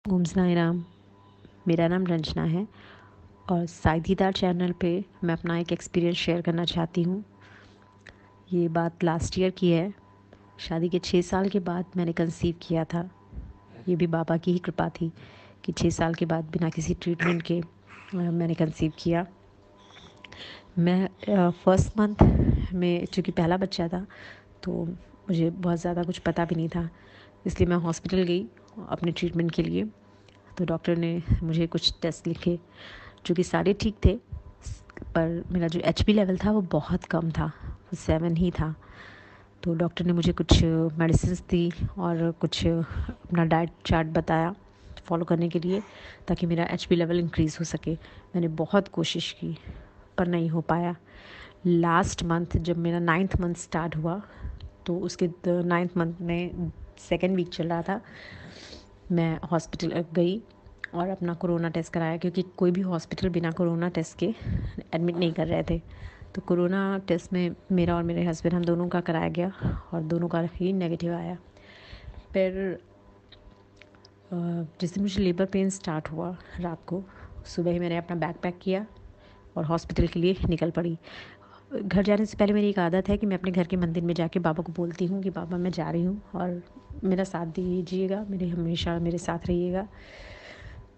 ओम साई राम। मेरा नाम रंजना है और साइदीदार चैनल पे मैं अपना एक एक्सपीरियंस शेयर करना चाहती हूँ। ये बात लास्ट ईयर की है। शादी के 6 साल के बाद मैंने कंसीव किया था। ये भी बाबा की ही कृपा थी कि 6 साल के बाद बिना किसी ट्रीटमेंट के मैंने कंसीव किया। मैं फर्स्ट मंथ में चूँकि पहला बच्चा था तो मुझे बहुत ज़्यादा कुछ पता भी नहीं था, इसलिए मैं हॉस्पिटल गई अपने ट्रीटमेंट के लिए। तो डॉक्टर ने मुझे कुछ टेस्ट लिखे जो कि सारे ठीक थे, पर मेरा जो एचबी लेवल था वो बहुत कम था, वो 7 ही था। तो डॉक्टर ने मुझे कुछ मेडिसिन दी और कुछ अपना डाइट चार्ट बताया फॉलो करने के लिए, ताकि मेरा एचबी लेवल इंक्रीज़ हो सके। मैंने बहुत कोशिश की पर नहीं हो पाया। लास्ट मंथ जब मेरा 9th मंथ स्टार्ट हुआ तो उसके 9th मंथ में 2nd वीक चल रहा था, मैं हॉस्पिटल गई और अपना कोरोना टेस्ट कराया, क्योंकि कोई भी हॉस्पिटल बिना कोरोना टेस्ट के एडमिट नहीं कर रहे थे। तो कोरोना टेस्ट में मेरा और मेरे हस्बैंड हम दोनों का कराया गया और दोनों का ही नेगेटिव आया। फिर जिस दिन मुझे लेबर पेन स्टार्ट हुआ रात को, सुबह ही मैंने अपना बैग पैक किया और हॉस्पिटल के लिए निकल पड़ी। घर जाने से पहले मेरी एक आदत है कि मैं अपने घर के मंदिर में जाके बाबा को बोलती हूँ कि बाबा मैं जा रही हूँ और मेरा साथ दीजिएगा, मेरे हमेशा मेरे साथ रहिएगा।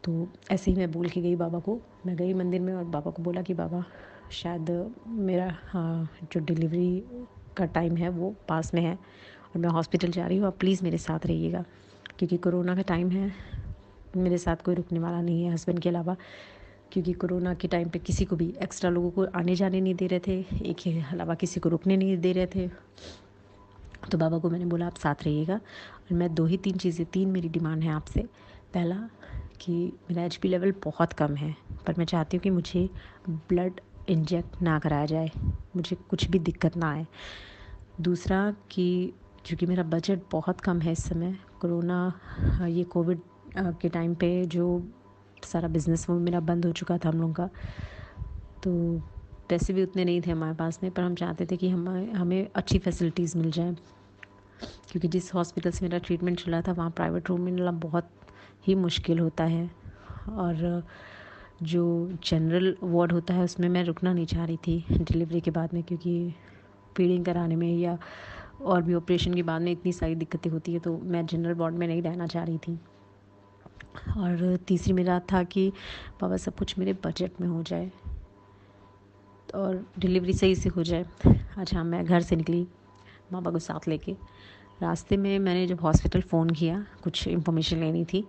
तो ऐसे ही मैं बोल के गई बाबा को। मैं गई मंदिर में और बाबा को बोला कि बाबा शायद मेरा जो डिलीवरी का टाइम है वो पास में है और मैं हॉस्पिटल जा रही हूँ, आप प्लीज़ मेरे साथ रहिएगा, क्योंकि कोरोना का टाइम है। मेरे साथ कोई रुकने वाला नहीं है हस्बैंड के अलावा, क्योंकि कोरोना के टाइम पे किसी को भी एक्स्ट्रा लोगों को आने जाने नहीं दे रहे थे, एक के अलावा किसी को रुकने नहीं दे रहे थे। तो बाबा को मैंने बोला आप साथ रहिएगा और मैं 2 ही 3 चीज़ें, 3 मेरी डिमांड है आपसे। पहला कि मेरा एचपी लेवल बहुत कम है, पर मैं चाहती हूँ कि मुझे ब्लड इंजेक्ट ना कराया जाए, मुझे कुछ भी दिक्कत ना आए। दूसरा कि चूँकि मेरा बजट बहुत कम है इस समय, कोरोना ये कोविड के टाइम पे जो सारा बिज़नेस वो मेरा बंद हो चुका था हम लोगों का, तो पैसे भी उतने नहीं थे हमारे पास में, पर हम चाहते थे कि हमें अच्छी फैसिलिटीज़ मिल जाएँ, क्योंकि जिस हॉस्पिटल से मेरा ट्रीटमेंट चला था वहाँ प्राइवेट रूम मिलना बहुत ही मुश्किल होता है। और जो जनरल वार्ड होता है उसमें मैं रुकना नहीं चाह रही थी डिलीवरी के बाद में, क्योंकि फीडिंग कराने में या और भी ऑपरेशन के बाद में इतनी सारी दिक्कतें होती है, तो मैं जनरल वार्ड में नहीं रहना चाह रही थी। और तीसरी मेरा था कि बाबा सब कुछ मेरे बजट में हो जाए और डिलीवरी सही से हो जाए। अच्छा, मैं घर से निकली बाबा को साथ लेके। रास्ते में मैंने जब हॉस्पिटल फ़ोन किया कुछ इन्फॉर्मेशन लेनी थी,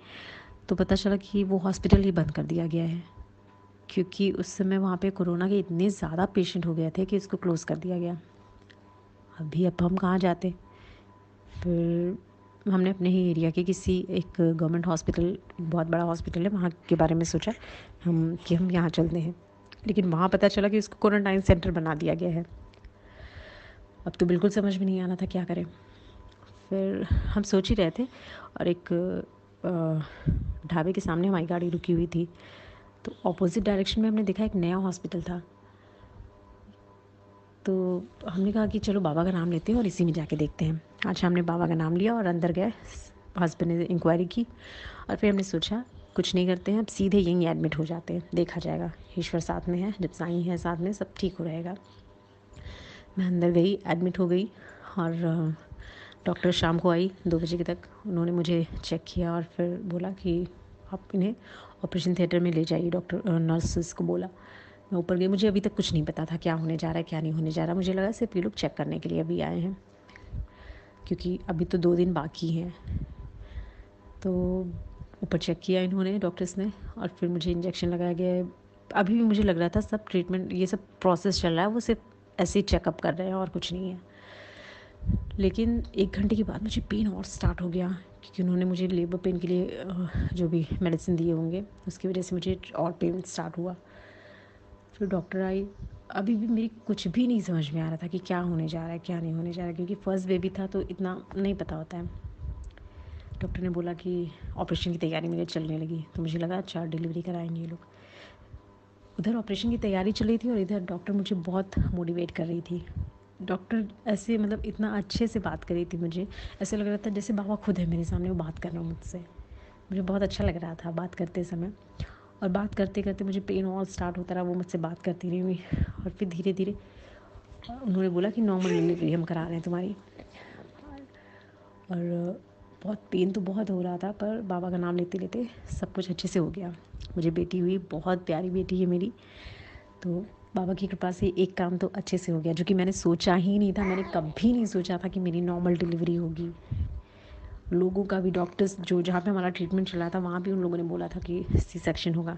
तो पता चला कि वो हॉस्पिटल ही बंद कर दिया गया है, क्योंकि उस समय वहाँ पे कोरोना के इतने ज़्यादा पेशेंट हो गए थे कि इसको क्लोज़ कर दिया गया। अब हम कहाँ जाते। फिर हमने अपने ही एरिया के किसी एक गवर्नमेंट हॉस्पिटल, बहुत बड़ा हॉस्पिटल है वहाँ के बारे में सोचा कि हम यहाँ चलते हैं, लेकिन वहाँ पता चला कि उसको क्वारंटाइन सेंटर बना दिया गया है। अब तो बिल्कुल समझ में नहीं आ रहा था क्या करें। फिर हम सोच ही रहे थे और एक ढाबे के सामने हमारी गाड़ी रुकी हुई थी, तो ऑपोजिट डायरेक्शन में हमने देखा एक नया हॉस्पिटल था। तो हमने कहा कि चलो बाबा का नाम लेते हैं और इसी में जाके देखते हैं। आज हमने बाबा का नाम लिया और अंदर गए। हस्बैंड ने इंक्वायरी की और फिर हमने सोचा कुछ नहीं करते हैं, अब सीधे यहीं एडमिट हो जाते हैं, देखा जाएगा, ईश्वर साथ में है, जब साईं है साथ में सब ठीक हो रहेगा। मैं अंदर गई, एडमिट हो गई और डॉक्टर शाम को आई 2 बजे तक। उन्होंने मुझे चेक किया और फिर बोला कि आप इन्हें ऑपरेशन थिएटर में ले जाइए। डॉक्टर नर्सेस को बोला। मैं ऊपर गई, मुझे अभी तक कुछ नहीं पता था क्या होने जा रहा है क्या नहीं होने जा रहा। मुझे लगा सिर्फ ये लोग चेक करने के लिए अभी आए हैं, क्योंकि अभी तो 2 दिन बाकी हैं। तो ऊपर चेक किया इन्होंने, डॉक्टर्स ने, और फिर मुझे इंजेक्शन लगाया गया। अभी भी मुझे लग रहा था सब ट्रीटमेंट ये सब प्रोसेस चल रहा है, वो सिर्फ ऐसे ही चेकअप कर रहे हैं और कुछ नहीं है। लेकिन 1 घंटे के बाद मुझे पेन और स्टार्ट हो गया, क्योंकि उन्होंने मुझे लेबर पेन के लिए जो भी मेडिसिन दिए होंगे उसकी वजह से मुझे और पेन स्टार्ट हुआ। फिर डॉक्टर आई। अभी भी मेरी कुछ भी नहीं समझ में आ रहा था कि क्या होने जा रहा है क्या नहीं होने जा रहा है, क्योंकि फर्स्ट बेबी था तो इतना नहीं पता होता है। डॉक्टर ने बोला कि ऑपरेशन की तैयारी मेरी चलने लगी, तो मुझे लगा अच्छा डिलीवरी कराएंगे ये लोग। उधर ऑपरेशन की तैयारी चल रही थी और इधर डॉक्टर मुझे बहुत मोटिवेट कर रही थी। डॉक्टर ऐसे मतलब इतना अच्छे से बात कर रही थी, मुझे ऐसे लग रहा था जैसे बाबा खुद है मेरे सामने, वो बात कर रहे हो मुझसे। मुझे बहुत अच्छा लग रहा था बात करते समय। और बात करते करते मुझे पेन और स्टार्ट होता रहा, वो मुझसे बात करती रही हुई। और फिर धीरे धीरे उन्होंने बोला कि नॉर्मल डिलीवरी हम करा रहे हैं तुम्हारी। और बहुत पेन तो बहुत हो रहा था, पर बाबा का नाम लेते लेते सब कुछ अच्छे से हो गया। मुझे बेटी हुई, बहुत प्यारी बेटी है मेरी। तो बाबा की कृपा से एक काम तो अच्छे से हो गया, जो कि मैंने सोचा ही नहीं था। मैंने कभी नहीं सोचा था कि मेरी नॉर्मल डिलीवरी होगी। लोगों का भी, डॉक्टर्स जो जहाँ पे हमारा ट्रीटमेंट चल रहा था, वहाँ भी उन लोगों ने बोला था कि सी सेक्शन होगा,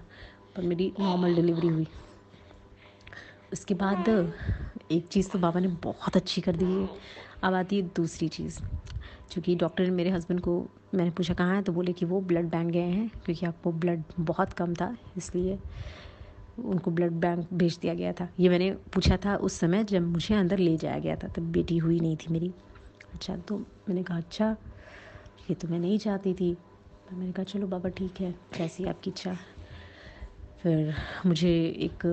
पर मेरी नॉर्मल डिलीवरी हुई। उसके बाद एक चीज़ तो बाबा ने बहुत अच्छी कर दी है। अब आती है दूसरी चीज़। चूँकि डॉक्टर ने मेरे हस्बैंड को, मैंने पूछा कहाँ है, तो बोले कि वो ब्लड बैंक गए हैं, क्योंकि आपको ब्लड बहुत कम था, इसलिए उनको ब्लड बैंक भेज दिया गया था। ये मैंने पूछा था उस समय जब मुझे अंदर ले जाया गया था, तब बेटी हुई नहीं थी मेरी। अच्छा, तो मैंने कहा अच्छा, ये तो मैं नहीं चाहती थी। पर मैंने कहा चलो बाबा ठीक है, जैसी आपकी इच्छा। फिर मुझे एक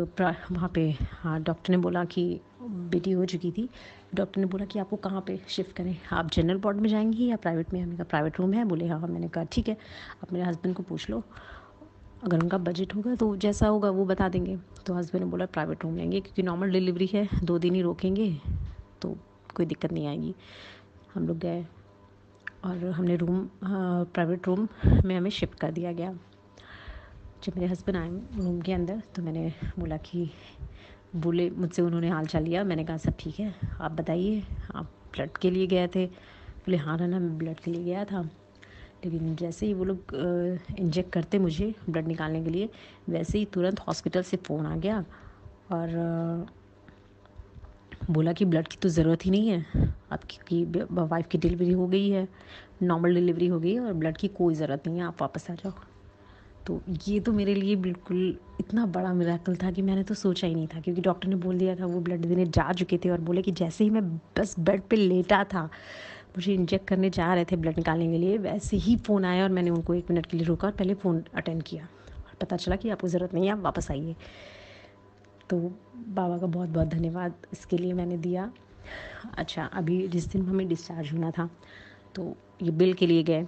वहाँ पे, हाँ, डॉक्टर ने बोला कि बेटी हो चुकी थी। डॉक्टर ने बोला कि आपको कहाँ पे शिफ्ट करें, आप जनरल वार्ड में जाएंगी या प्राइवेट में। हमने कहा प्राइवेट रूम है। बोले हाँ। मैंने कहा ठीक है, आप मेरे हस्बैंड को पूछ लो, अगर उनका बजट होगा तो जैसा होगा वो बता देंगे। तो हस्बैंड ने बोला प्राइवेट रूम लेंगे, क्योंकि नॉर्मल डिलीवरी है, 2 दिन ही रोकेंगे तो कोई दिक्कत नहीं आएगी। हम लोग गए और हमने रूम, प्राइवेट रूम में हमें शिफ्ट कर दिया गया। जब मेरे हस्बैंड आए रूम के अंदर, तो मैंने बोला कि, बोले मुझसे, उन्होंने हाल चाल लिया। मैंने कहा सब ठीक है, आप बताइए, आप ब्लड के लिए गए थे। बोले हाँ ना, मैं ब्लड के लिए गया था। लेकिन जैसे ही वो लोग इंजेक्ट करते मुझे ब्लड निकालने के लिए, वैसे ही तुरंत हॉस्पिटल से फ़ोन आ गया और बोला कि ब्लड की तो ज़रूरत ही नहीं है, आपकी वाइफ की डिलीवरी हो गई है, नॉर्मल डिलीवरी हो गई है, और ब्लड की कोई ज़रूरत नहीं है, आप वापस आ जाओ। तो ये तो मेरे लिए बिल्कुल इतना बड़ा मिरेकल था कि मैंने तो सोचा ही नहीं था, क्योंकि डॉक्टर ने बोल दिया था, वो ब्लड देने जा चुके थे और बोले कि जैसे ही मैं बस बेड पे लेटा था, मुझे इंजेक्ट करने जा रहे थे ब्लड निकालने के लिए, वैसे ही फ़ोन आया और मैंने उनको 1 मिनट के लिए रोका और पहले फ़ोन अटेंड किया और पता चला कि आपको ज़रूरत नहीं है, आप वापस आइए। तो बाबा का बहुत बहुत धन्यवाद इसके लिए मैंने दिया। अच्छा, अभी जिस दिन हमें डिस्चार्ज होना था, तो ये बिल के लिए गए।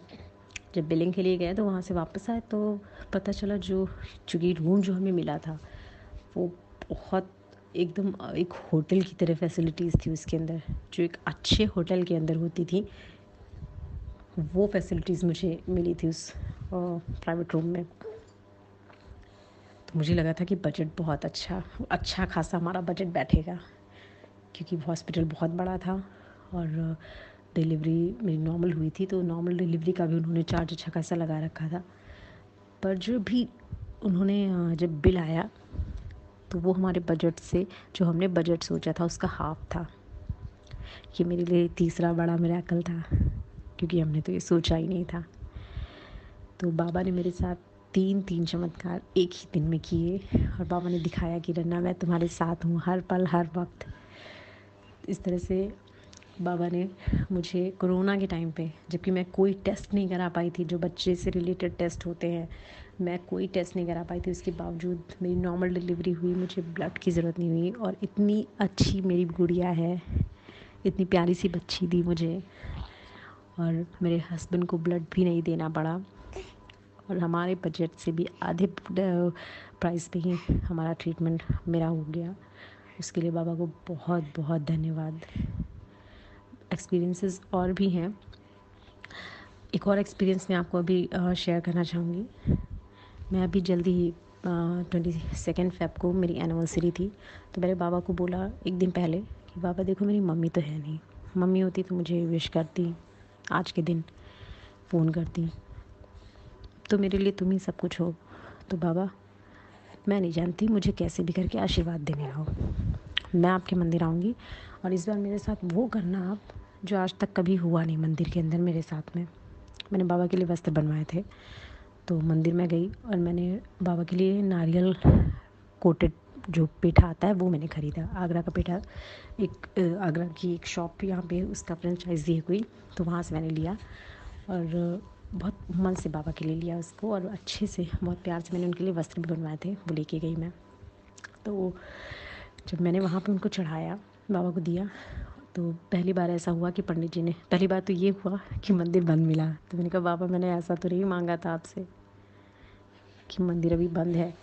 जब बिलिंग के लिए गए तो वहाँ से वापस आए तो पता चला, जो चूँकि रूम जो हमें मिला था वो बहुत एकदम एक होटल की तरह फैसिलिटीज़ थी उसके अंदर, जो एक अच्छे होटल के अंदर होती थी, वो फैसिलिटीज़ मुझे मिली थी उस प्राइवेट रूम में। तो मुझे लगा था कि बजट बहुत अच्छा खासा हमारा बजट बैठेगा, क्योंकि हॉस्पिटल बहुत बड़ा था और डिलीवरी मेरी नॉर्मल हुई थी, तो नॉर्मल डिलीवरी का भी उन्होंने चार्ज अच्छा खासा लगा रखा था। पर जो भी उन्होंने जब बिल आया, तो वो हमारे बजट से, जो हमने बजट सोचा था उसका हाफ था। ये मेरे लिए तीसरा बड़ा मिरेकल था, क्योंकि हमने तो ये सोचा ही नहीं था। तो बाबा ने मेरे साथ 3 चमत्कार एक ही दिन में किए, और बाबा ने दिखाया कि रन्ना, मैं तुम्हारे साथ हूँ हर पल हर वक्त। इस तरह से बाबा ने मुझे कोरोना के टाइम पे, जबकि मैं कोई टेस्ट नहीं करा पाई थी, जो बच्चे से रिलेटेड टेस्ट होते हैं, मैं कोई टेस्ट नहीं करा पाई थी, उसके बावजूद मेरी नॉर्मल डिलीवरी हुई, मुझे ब्लड की ज़रूरत नहीं हुई, और इतनी अच्छी मेरी गुड़िया है, इतनी प्यारी सी बच्ची दी मुझे, और मेरे हस्बैंड को ब्लड भी नहीं देना पड़ा, और हमारे बजट से भी आधे प्राइस पे ही हमारा ट्रीटमेंट मेरा हो गया। उसके लिए बाबा को बहुत बहुत धन्यवाद। एक्सपीरियंसेस और भी हैं। एक और एक्सपीरियंस मैं आपको अभी शेयर करना चाहूँगी। मैं अभी जल्दी ही 22 फ़ेब को मेरी एनिवर्सरी थी, तो मैंने बाबा को बोला एक दिन पहले कि बाबा देखो, मेरी मम्मी तो है नहीं, मम्मी होती तो मुझे विश करती, आज के दिन फ़ोन करती, तो मेरे लिए तुम ही सब कुछ हो। तो बाबा, मैं नहीं जानती, मुझे कैसे भी करके आशीर्वाद देने आओ, मैं आपके मंदिर आऊँगी, और इस बार मेरे साथ वो करना आप, जो आज तक कभी हुआ नहीं मंदिर के अंदर मेरे साथ में। मैंने बाबा के लिए वस्त्र बनवाए थे, तो मंदिर में गई और मैंने बाबा के लिए नारियल कोटेड जो पेठा आता है वो मैंने ख़रीदा। आगरा का पेठा, आगरा की एक शॉप यहाँ पे उसका फ्रेंचाइजी है कोई, तो वहाँ से मैंने लिया और बहुत मन से बाबा के लिए लिया उसको, और अच्छे से बहुत प्यार से मैंने उनके लिए वस्त्र भी बनवाए थे, वो लेके गई मैं। तो जब मैंने वहाँ पे उनको चढ़ाया, बाबा को दिया, तो पहली बार ऐसा हुआ कि पंडित जी ने, पहली बार तो ये हुआ कि मंदिर बंद मिला। तो मैंने कहा बाबा मैंने ऐसा तो नहीं मांगा था आपसे कि मंदिर अभी बंद है।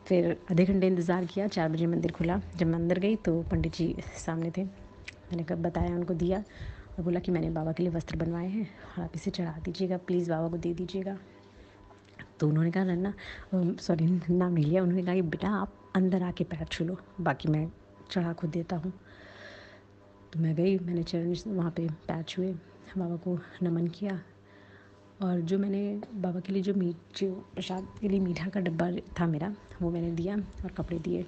फिर आधे घंटे इंतज़ार किया, 4 बजे मंदिर खुला। जब मैं अंदर गई तो पंडित जी सामने थे। मैंने कब बताया, उनको दिया और बोला कि मैंने बाबा के लिए वस्त्र बनवाए हैं और आप इसे चढ़ा दीजिएगा, प्लीज़ बाबा को दे दीजिएगा। तो उन्होंने कहा नन्ना, सॉरी नाम नहीं लिया, उन्होंने कहा कि बेटा आप अंदर आके पैर छू लो, बाकी मैं चढ़ा खुद देता हूँ। तो मैं गई, मैंने चरण वहाँ पे पैर छुए, बाबा को नमन किया और जो मैंने बाबा के लिए जो प्रसाद के लिए मीठा का डब्बा था मेरा, वो मैंने दिया और कपड़े दिए।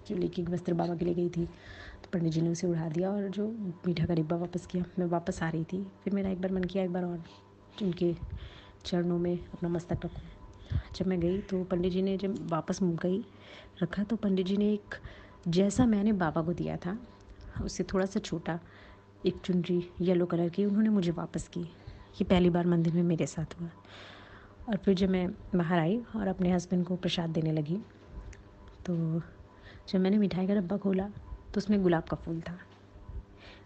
जो लेके वस्त्र बाबा के लिए गई थी तो पंडित जी ने उसे उड़ा दिया और जो मीठा का डिब्बा वापस किया। मैं वापस आ रही थी, फिर मेरा एक बार मन किया एक बार और उनके चरणों में अपना मस्तक रखूँ। जब मैं गई तो पंडित जी ने, जब वापस गई रखा तो पंडित जी ने एक, जैसा मैंने बाबा को दिया था उससे थोड़ा सा छोटा एक चुनरी येलो कलर की उन्होंने मुझे वापस की। ये पहली बार मंदिर में मेरे साथ हुआ। और फिर जब मैं बाहर आई और अपने हस्बैंड को प्रसाद देने लगी तो जब मैंने मिठाई का डब्बा खोला तो उसमें गुलाब का फूल था।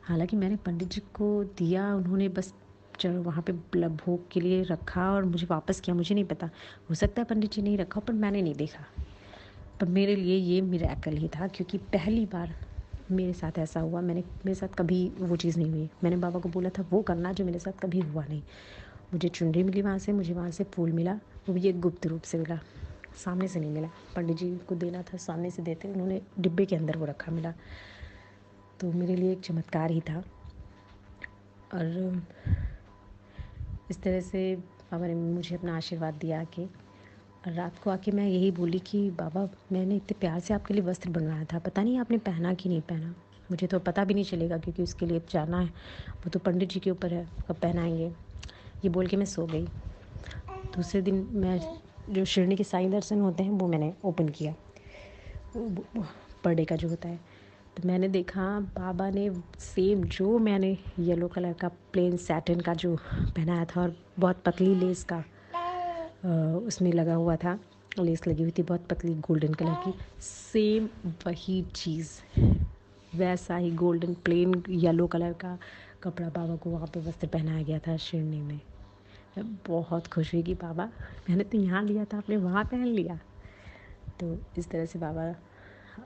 हालांकि मैंने पंडित जी को दिया, उन्होंने बस चलो वहाँ पे भोग के लिए रखा और मुझे वापस किया। मुझे नहीं पता, हो सकता है पंडित जी नहीं रखा, पर मैंने नहीं देखा। पर मेरे लिए ये मिरेकल ही था, क्योंकि पहली बार मेरे साथ ऐसा हुआ। मेरे साथ कभी वो चीज़ नहीं हुई। मैंने बाबा को बोला था वो करना जो मेरे साथ कभी हुआ नहीं। मुझे चुनरी मिली वहाँ से, मुझे वहाँ से फूल मिला, वो भी एक गुप्त रूप से मिला, सामने से नहीं मिला। पंडित जी को देना था, सामने से देते, उन्होंने डिब्बे के अंदर वो रखा मिला। तो मेरे लिए एक चमत्कार ही था। और इस तरह से बाबा ने मुझे अपना आशीर्वाद दिया कि, और रात को आके मैं यही बोली कि बाबा मैंने इतने प्यार से आपके लिए वस्त्र बनवाया था, पता नहीं आपने पहना कि नहीं पहना। मुझे तो पता भी नहीं चलेगा क्योंकि उसके लिए जाना है, वो तो पंडित जी के ऊपर है कब पहनाएंगे। ये बोल के मैं सो गई। दूसरे दिन मैं जो शिरडी के साईं दर्शन होते हैं वो मैंने ओपन किया, पर डे का जो होता है। तो मैंने देखा बाबा ने सेम जो मैंने येलो कलर का प्लेन सैटिन का जो पहनाया था और बहुत पतली लेस का उसमें लगा हुआ था, लेस लगी हुई थी बहुत पतली गोल्डन कलर की, सेम वही चीज़, वैसा ही गोल्डन प्लेन येलो कलर का कपड़ा बाबा को वहाँ पे वस्त्र पहनाया गया था शिरडी में। मैं बहुत खुश हुई कि बाबा मैंने तो यहाँ लिया था, आपने वहाँ पहन लिया। तो इस तरह से बाबा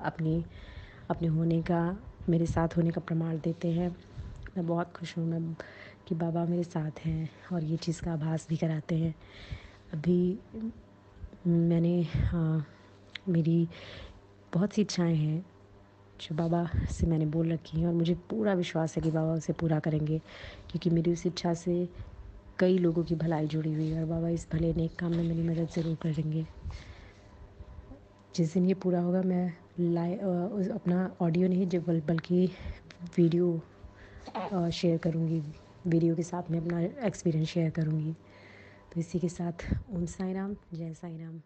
अपने होने का, मेरे साथ होने का प्रमाण देते हैं। मैं बहुत खुश हूँ मैं कि बाबा मेरे साथ हैं और ये चीज़ का आभास भी कराते हैं। अभी मैंने मेरी बहुत सी इच्छाएं हैं जो बाबा से मैंने बोल रखी हैं और मुझे पूरा विश्वास है कि बाबा उसे पूरा करेंगे, क्योंकि मेरी उस इच्छा से कई लोगों की भलाई जुड़ी हुई है और बाबा इस भले नेक काम में मेरी मदद ज़रूर करेंगे। जिस दिन ये पूरा होगा मैं अपना ऑडियो नहीं जब बल्कि वीडियो शेयर करूँगी, वीडियो के साथ में अपना एक्सपीरियंस शेयर करूँगी। तो इसी के साथ ओम साई राम, जय साई राम।